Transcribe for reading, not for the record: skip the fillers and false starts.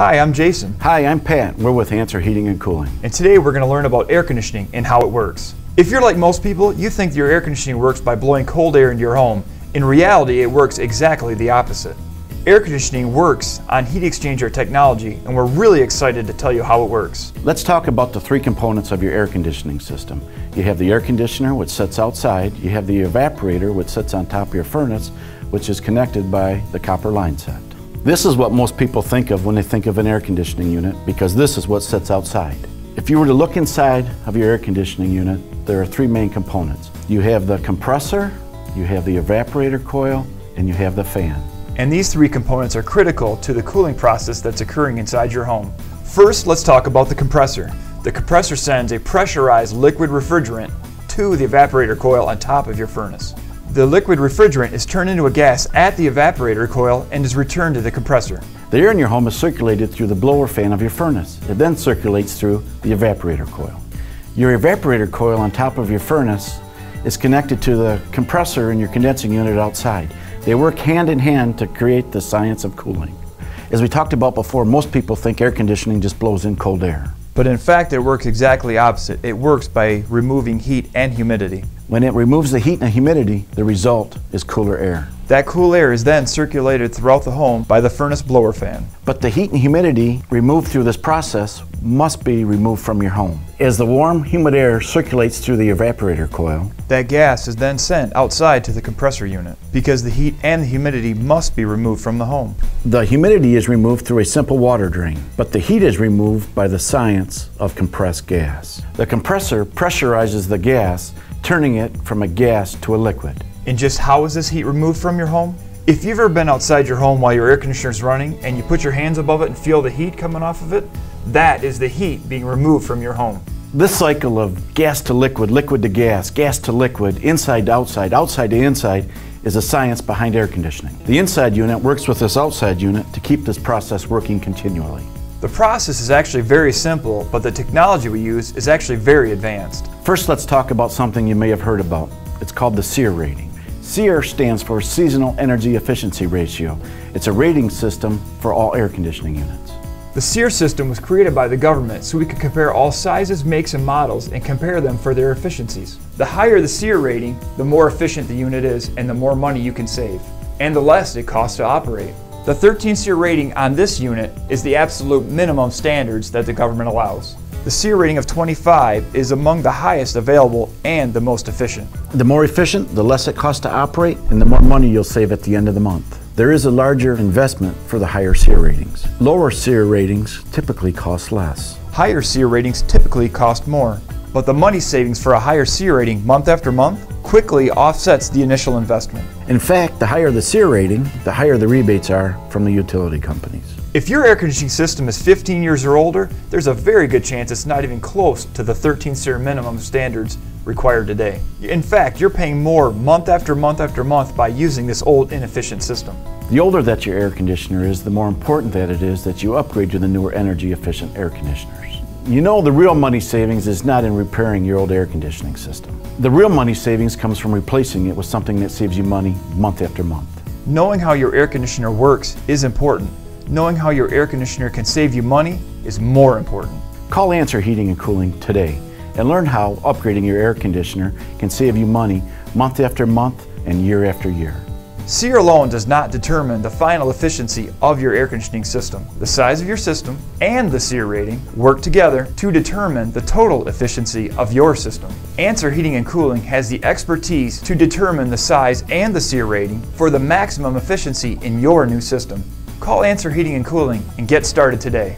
Hi, I'm Jason. Hi, I'm Pat. We're with Answer Heating and Cooling. And today we're going to learn about air conditioning and how it works. If you're like most people, you think your air conditioning works by blowing cold air into your home. In reality, it works exactly the opposite. Air conditioning works on heat exchanger technology, and we're really excited to tell you how it works. Let's talk about the three components of your air conditioning system. You have the air conditioner, which sits outside. You have the evaporator, which sits on top of your furnace, which is connected by the copper line set. This is what most people think of when they think of an air conditioning unit, because this is what sits outside. If you were to look inside of your air conditioning unit, there are three main components. You have the compressor, you have the evaporator coil, and you have the fan. And these three components are critical to the cooling process that's occurring inside your home. First, let's talk about the compressor. The compressor sends a pressurized liquid refrigerant to the evaporator coil on top of your furnace. The liquid refrigerant is turned into a gas at the evaporator coil and is returned to the compressor. The air in your home is circulated through the blower fan of your furnace. It then circulates through the evaporator coil. Your evaporator coil on top of your furnace is connected to the compressor in your condensing unit outside. They work hand in hand to create the science of cooling. As we talked about before, most people think air conditioning just blows in cold air. But in fact, it works exactly opposite. It works by removing heat and humidity. When it removes the heat and humidity, the result is cooler air. That cool air is then circulated throughout the home by the furnace blower fan. But the heat and humidity removed through this process must be removed from your home. As the warm, humid air circulates through the evaporator coil, that gas is then sent outside to the compressor unit because the heat and the humidity must be removed from the home. The humidity is removed through a simple water drain, but the heat is removed by the science of compressed gas. The compressor pressurizes the gas, turning it from a gas to a liquid. And just how is this heat removed from your home? If you've ever been outside your home while your air conditioner is running and you put your hands above it and feel the heat coming off of it, that is the heat being removed from your home. This cycle of gas to liquid, liquid to gas to liquid, inside to outside, outside to inside, is the science behind air conditioning. The inside unit works with this outside unit to keep this process working continually. The process is actually very simple, but the technology we use is actually very advanced. First, let's talk about something you may have heard about. It's called the S.E.E.R rating. S.E.E.R stands for Seasonal Energy Efficiency Ratio. It's a rating system for all air conditioning units. The S.E.E.R system was created by the government so we could compare all sizes, makes, and models and compare them for their efficiencies. The higher the S.E.E.R rating, the more efficient the unit is and the more money you can save, and the less it costs to operate. The 13 S.E.E.R rating on this unit is the absolute minimum standards that the government allows. The S.E.E.R rating of 25 is among the highest available and the most efficient. The more efficient, the less it costs to operate, and the more money you'll save at the end of the month. There is a larger investment for the higher S.E.E.R ratings. Lower S.E.E.R ratings typically cost less. Higher S.E.E.R ratings typically cost more, but the money savings for a higher S.E.E.R rating month after month quickly offsets the initial investment. In fact, the higher the S.E.E.R rating, the higher the rebates are from the utility companies. If your air conditioning system is 15 years or older, there's a very good chance it's not even close to the 13 S.E.E.R minimum standards required today. In fact, you're paying more month after month after month by using this old, inefficient system. The older that your air conditioner is, the more important that it is that you upgrade to the newer energy efficient air conditioners. You know, the real money savings is not in repairing your old air conditioning system. The real money savings comes from replacing it with something that saves you money month after month. Knowing how your air conditioner works is important. Knowing how your air conditioner can save you money is more important. Call Answer Heating and Cooling today and learn how upgrading your air conditioner can save you money month after month and year after year. S.E.E.R alone does not determine the final efficiency of your air conditioning system. The size of your system and the S.E.E.R rating work together to determine the total efficiency of your system. Answer Heating and Cooling has the expertise to determine the size and the S.E.E.R rating for the maximum efficiency in your new system. Call Answer Heating and Cooling and get started today.